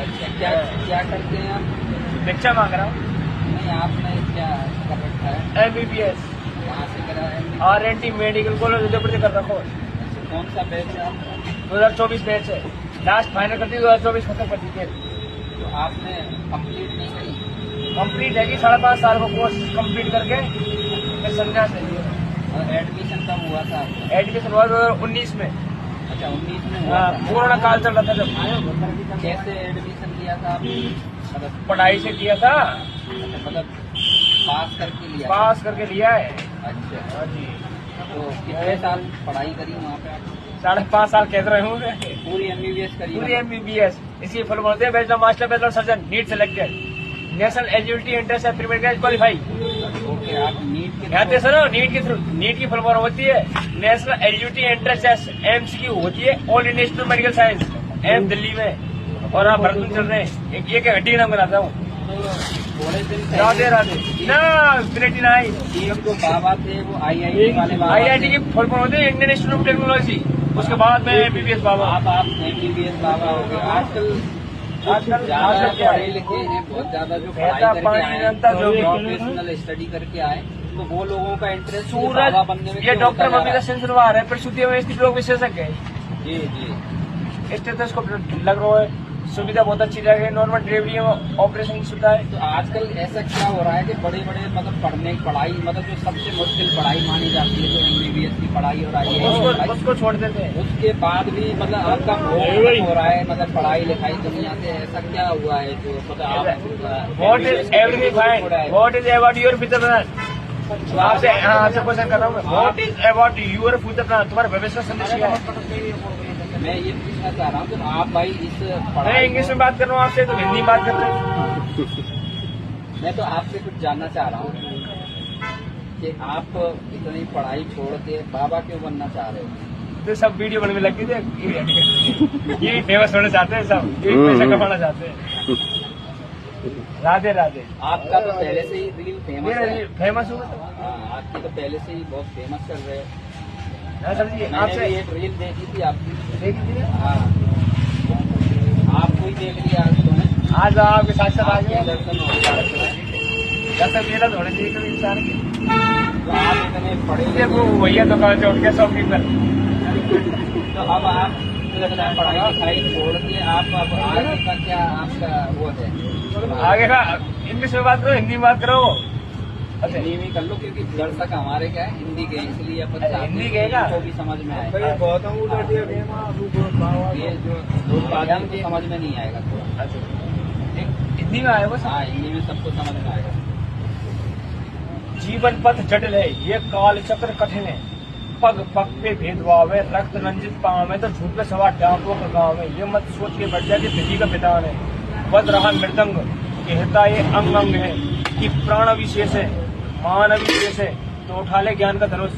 अच्छा, क्या क्या करते हैं आप? भिक्षा मांग रहा हूँ। नहीं, आपने क्या कर रखा है? MBBS कहाँ से करा है? RNT मेडिकल कॉलेज उदयपुर से कर रखा हूँ। अच्छा, कौन सा बैच है आपका? 2024 बैच है, लास्ट फाइनल करती 2024 खत्म कर दी थी। तो आपने कंप्लीट नहीं करी? कंप्लीट है कि 5.5 साल का कोर्स कंप्लीट करके मैं संन्यास ले लिया। और एडमिशन कब हुआ था आपका? एडमिशन हुआ 2019 में। अच्छा, 19 में हुआ हाँ, था। कोरोना काल चल रहा था जब। कैसे एडमिशन लिया था आपने? मतलब पढ़ाई से किया था, अच्छा, मतलब पास करके लिया था? पास करके लिया है। अच्छा, हाँ जी, तो कितने साल पढ़ाई करी वहाँ पे आप? 5.5 साल कह रहे हूँ। पूरी MBBS करी? पूरी MBBS इसी फुल बोलते हैं, bachelor master bachelor surgeon, NEET selected, national eligibility entrance है, प्रीमेडिकल क्वालिफाई। ओके, आप नीट के यहाँ पे सुनो, नीट की थ्रू, नीट की फुल फॉर्म होती है national eligibility entrance test, MCQ होती है all India institute of medical science, AIIMS Delhi में। और आप भरतपुर चल रहे हैं, एक हड्डी नाम बनाता हूँ। थोड़े दिन राधे राधे ना 89 एक जो बाबा थे वो IIT वाले बाबा IIT थे। की फुल फॉर्म होती है इंडियन इंस्टीट्यूट ऑफ टेक्नोलॉजी, उसके बाद में MBBS बाबा। आप MBBS बाबा हो गए। आजकल ज्यादा पढ़े लिखे हैं, बहुत ज्यादा जो पढ़ाई करके आए, प्रोफेशनल स्टडी करके आए, तो वो लोगों का इंटरेस्ट बाबा बनने में ये क्यों डॉक्टर होता जा मम्मी का रहा है? सेंसरवार है, प्रसूति में स्थित लोग विशेषज्ञ है। जी जी। स्टेथोस्कोप लग रहा है, सुविधा बहुत अच्छी जगह है, नॉर्मल डिलीवरी में ऑपरेशन की सुविधा है। तो आजकल ऐसा क्या हो रहा है कि बड़े बड़े मतलब पढ़ाई मतलब जो सबसे मुश्किल पढ़ाई मानी जाती है, जो MBBS की पढ़ाई और IIT उसको छोड़ देते हैं। उसके बाद भी मतलब आपका मोह हो रहा है, मतलब पढ़ाई लिखाई दुनिया से, ऐसा क्या हुआ है जो मतलब आप what is everything fine, what is about your future plan? आपसे आपसे क्वेश्चन कर रहा हूँ, what is about your future plan? तुम्हारा भविष्य संदेश क्या है? मैं ये पूछना चाह रहा हूँ कि आप भाई इस मैं पढ़ाई इंग्लिश में बात कर रहा हूँ आपसे, तो हिंदी में बात कर रहे हैं। मैं तो आपसे कुछ जानना चाह रहा हूँ कि आप इतनी पढ़ाई छोड़ के बाबा क्यों बनना चाह रहे हो? तो सब वीडियो बनने में लग गए थे, ये फेमस होना चाहते हैं सब, ये पैसा कमाना चाहते हैं। राधे राधे। आपका तो पहले से ही रील फेमस है। फेमस हुआ हाँ, आपकी तो पहले से ही बहुत फेमस चल रहे हैं। सर जी, मैंने आपसे भी एक रील देखी थी आपकी। देखी थी हाँ, आपको ही देख लिया आज तो मैं। आज आपके साथ साथ आ आपके गया। दर्शन हो गया। जैसा मेरा थोड़े चाहिए कभी इंसान के, तो आप इतने पढ़े ये वो भैया दुकान से उठ के शॉपकीपर। तो अब आप पढ़ाई लिखाई छोड़ के आप अब आगे का क्या आपका वो है? आगे का इंग्लिश में बात करो, हिंदी में बात करो। अच्छा, हिंदी में कर लो, क्योंकि दर्शक हमारे क्या है हिंदी के, इसलिए अपन चाहते हिंदी हैं के कि ना? इनको भी समझ में आए। ये जो लोग बात को समझ में नहीं आएगा थोड़ा। अच्छा, हिंदी में आया बस। हाँ, हिंदी में सबको समझ में आएगा। जीवन पथ जटिल है, ये काल चक्र कठिन है, पग पग पे भेदभाव है, रक्त रंजित पाँव है, तो झूठ पे सवार डाकुओं का गाँव है। ये मत सोच के बढ़ जाए कि विधि का विधान है, बद रहा मृदंग कहता ये अंग अंग है, कि प्राण विशेष है, मान विशेष है, तो उठा ले ज्ञान का धनुष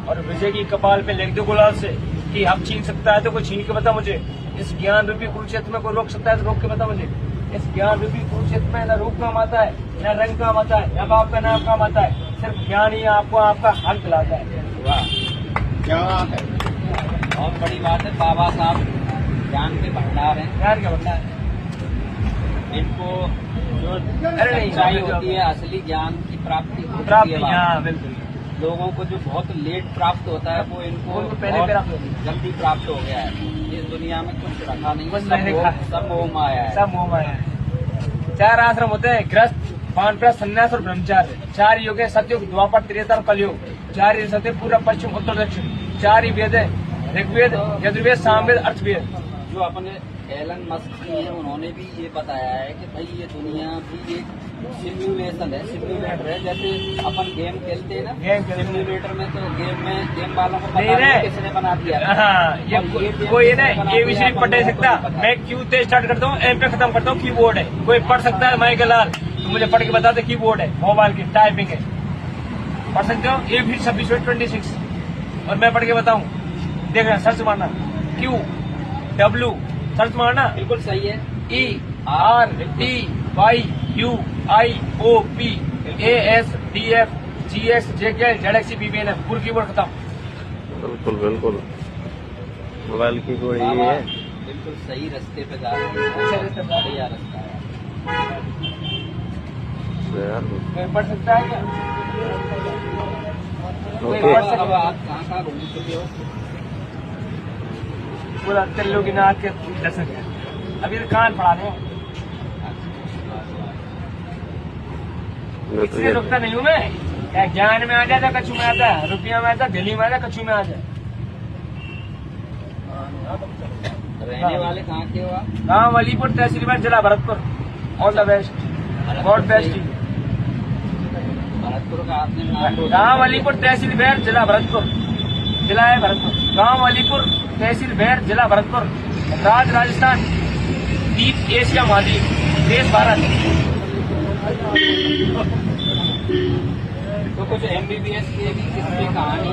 और विजय की कपाल पे लिख दो गुलाल से, कि हम छीन सकता है तो कोई छीन के बता मुझे। इस ज्ञान रूपी कुरुक्षेत्र में कोई रोक सकता है तो रोक के बता मुझे। इस ज्ञान रूपी कुरुक्षेत्र में न रूप काम आता है, न रंग काम आता है, न बाप का नाम काम आता है, सिर्फ ज्ञान ही आपको आपका हक दिलाता है। वाह, क्या बात है, बहुत बड़ी बात है। बाबा साहब ज्ञान के भंडार हैं। ज्ञान का भंडार है। इनको जो अरे नहीं, सच्चाई होती है, असली ज्ञान की प्राप्ति होती प्राप्ति, है। हाँ बिल्कुल। लोगों को जो बहुत लेट प्राप्त होता है वो इनको उनको पहले बहुत प्राप्त होती है। जल्दी प्राप्त हो गया है। इस दुनिया में कुछ रखा नहीं, कुछ नहीं रखा है। सब मोह माया है। सब मोह माया है। 4 आश्रम होते हैं, गृहस्थ, वानप्रस्थ, संन्यास और ब्रह्मचार्य। 4 युग है, सतयुग, द्वापर, त्रेता और कलयुग। 4 ही सत्य, पूर्व पश्चिम उत्तर दक्षिण। 4 ही वेद है, ऋग्वेद, यजुर्वेद, सामवेद, अर्थवेद। जो अपने एलन मस्क जी हैं, उन्होंने भी ये बताया है कि भाई ये दुनिया भी एक सिम्युलेशन है, सिम्युलेटर है। जैसे अपन गेम खेलते हैं ना, सिम्युलेटर में तो गेम वालों को पता नहीं किसने बना दिया। हाँ, ये कोई ना ये विषय पढ़ नहीं सकता। मैं क्यू से स्टार्ट करता हूँ, एम पे खत्म करता हूँ, कीबोर्ड है। कोई पढ़ सकता है माइकल लाल, तो मुझे पढ़ के बता दे कीबोर्ड है, मोबाइल की टाइपिंग है, पढ़ सकते हो। ये भी 2626 और मैं पढ़ के बताऊँ, देखना, सर्च मारना QW सर्च मारना, बिल्कुल सही है। ERTYUIOP ASDF GX JK ZXC BBN पूरी कीबोर्ड खत्म। बिल्कुल बिल्कुल, मोबाइल की कोई ये है। बिल्कुल सही रास्ते पे जा रहे हैं, सही रास्ते पे जा रहे हैं। बढ़िया रास्ता है। कोई पढ़ सकता है क्या? कोई ओके। पढ़ अब सकता आप कहाँ घूम चुके हो? पूरा त्रिलोकीनाथ के दर्शन है। अभी तो कान पढ़ा रहे हैं, इसलिए रुकता नहीं हूँ मैं। क्या ज्ञान में आ जाता, कच्छु में आता, रुपया में आता, दिल्ली में आता, कच्छु में आ जाए। रहने वाले कहाँ के हो आप? गाँव अलीपुर, तहसील भैर, जिला Bharatpur. All the best, God best. Bharatpur का आपने नाम बोला। गाँव अलीपुर, तहसील भैर, जिला भरतपुर। जिला है भरतपुर। गाँव अलीपुर, तहसील भैर, जिला भरतपुर। राज्य राजस्थान। द्वीप एशिया महाद्वीप। देश भारत। तो कुछ MBBS की भी किस्में कहानी